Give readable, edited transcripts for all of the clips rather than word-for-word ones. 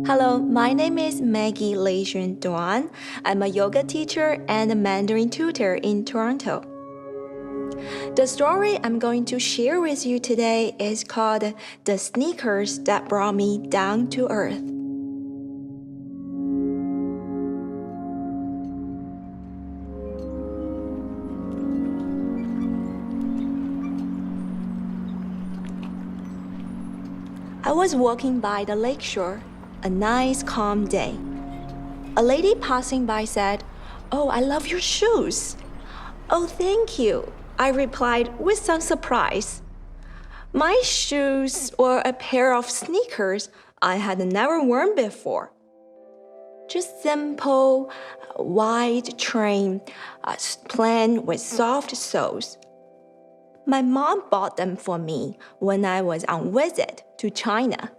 Hello, my name is Maggie Duan. I'm a yoga teacher and a Mandarin tutor in Toronto. The story I'm going to share with you today is called The Sneakers That Brought Me Down to Earth. I was walking by the lakeshore, a nice calm day. A lady passing by said, "Oh, I love your shoes." "Oh, thank you," I replied with some surprise. My shoes were a pair of sneakers I had never worn before. Just simple, white train, plain with soft soles. My mom bought them for me when I was on visit to China.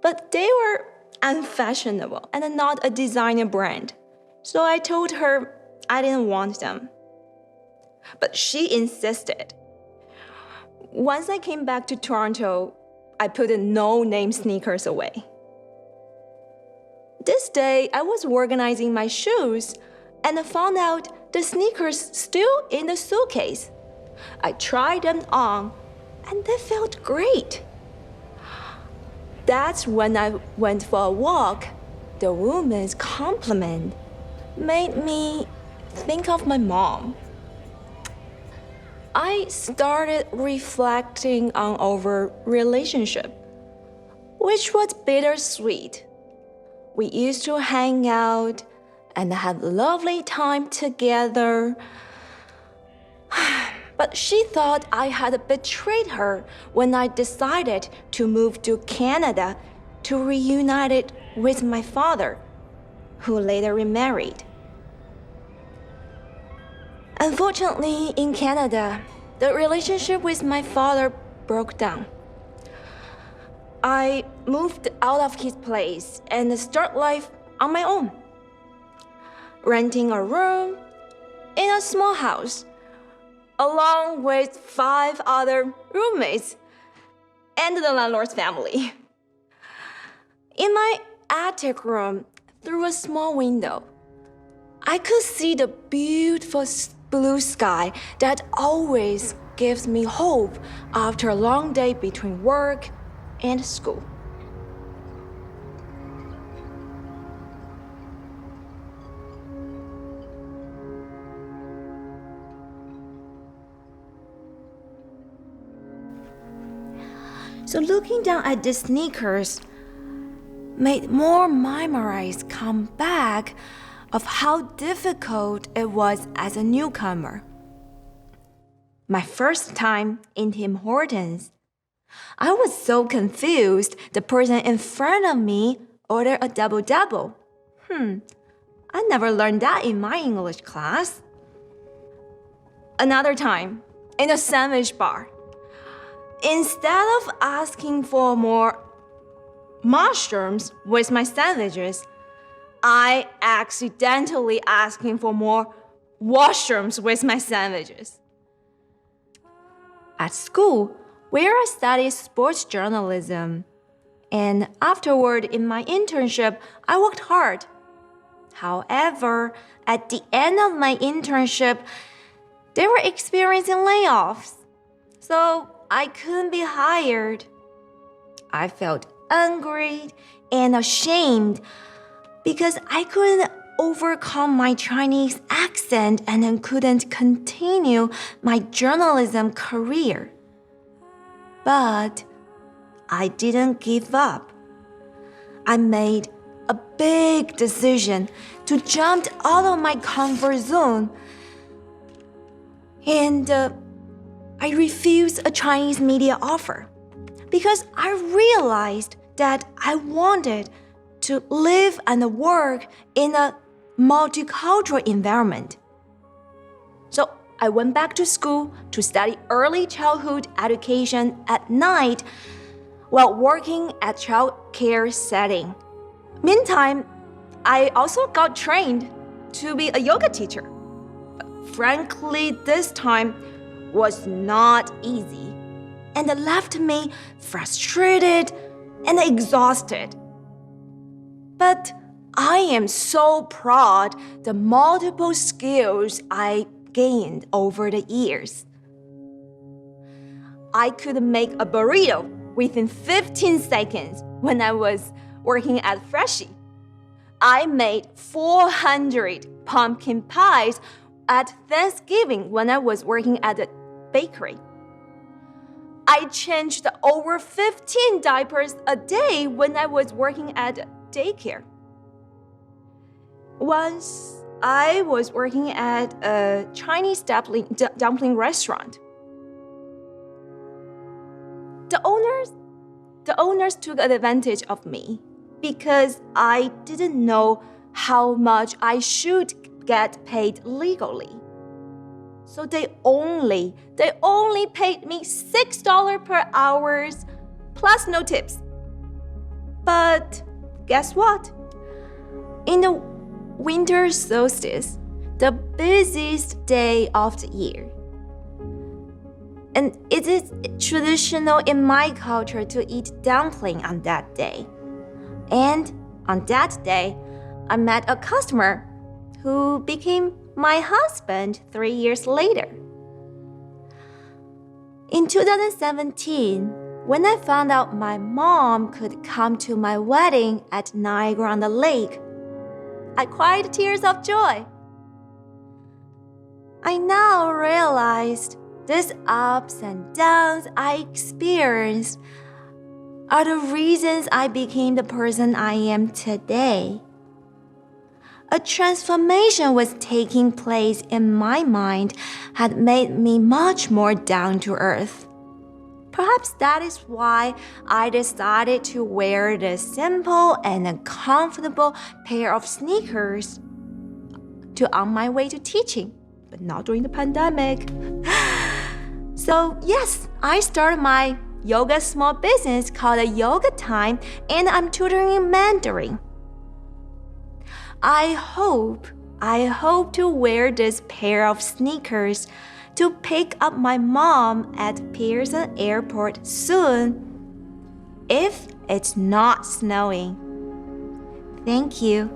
But they were unfashionable and not a designer brand, so I told her I didn't want them. But she insisted. Once I came back to Toronto, I put the no-name sneakers away. This day, I was organizing my shoes and I found out the sneakers still in the suitcase. I tried them on and they felt great. That's when I went for a walk. The woman's compliment made me think of my mom. I started reflecting on our relationship, which was bittersweet. We used to hang out and have a lovely time together. But she thought I had betrayed her when I decided to move to Canada to reunited with my father, who later remarried. Unfortunately, in Canada, the relationship with my father broke down. I moved out of his place and started life on my own, renting a room in a small house, along with 5 other roommates and the landlord's family. In my attic room, through a small window, I could see the beautiful blue sky that always gives me hope after a long day between work and school. So looking down at the sneakers made more memories come back of how difficult it was as a newcomer. My first time in Tim Hortons, I was so confused the person in front of me ordered a double-double. I never learned that in my English class. Another time, in a sandwich bar, instead of asking for more mushrooms with my sandwiches, I accidentally asking for more washrooms with my sandwiches. At school, where I studied sports journalism, and afterward in my internship, I worked hard. However, at the end of my internship, they were experiencing layoffs, so I couldn't be hired. I felt angry and ashamed because I couldn't overcome my Chinese accent and then couldn't continue my journalism career. But I didn't give up. I made a big decision to jump out of my comfort zone, and I refused a Chinese media offer because I realized that I wanted to live and work in a multicultural environment. So I went back to school to study early childhood education at night while working at child care setting. Meantime, I also got trained to be a yoga teacher. But frankly, this time was not easy and left me frustrated and exhausted. But I am so proud of the multiple skills I gained over the years. I could make a burrito within 15 seconds when I was working at Freshie. I made 400 pumpkin pies at Thanksgiving when I was working at a bakery. I changed over 15 diapers a day when I was working at daycare. Once, I was working at a Chinese dumpling restaurant. The owners took advantage of me because I didn't know how much I should get paid legally. So they only paid me $6 per hour plus no tips. But guess what? In the winter solstice, the busiest day of the year, and it is traditional in my culture to eat dumpling on that day. And on that day, I met a customer who became my husband 3 years later. In 2017, when I found out my mom could come to my wedding at Niagara-on-the-Lake, I cried tears of joy. I now realized these ups and downs I experienced are the reasons I became the person I am today. A transformation was taking place in my mind had made me much more down to earth. Perhaps that is why I decided to wear the simple and comfortable pair of sneakers on my way to teaching, but not during the pandemic. So yes, I started my yoga small business called Yoga Time, and I'm tutoring in Mandarin. I hope to wear this pair of sneakers to pick up my mom at Pearson Airport soon, if it's not snowing. Thank you.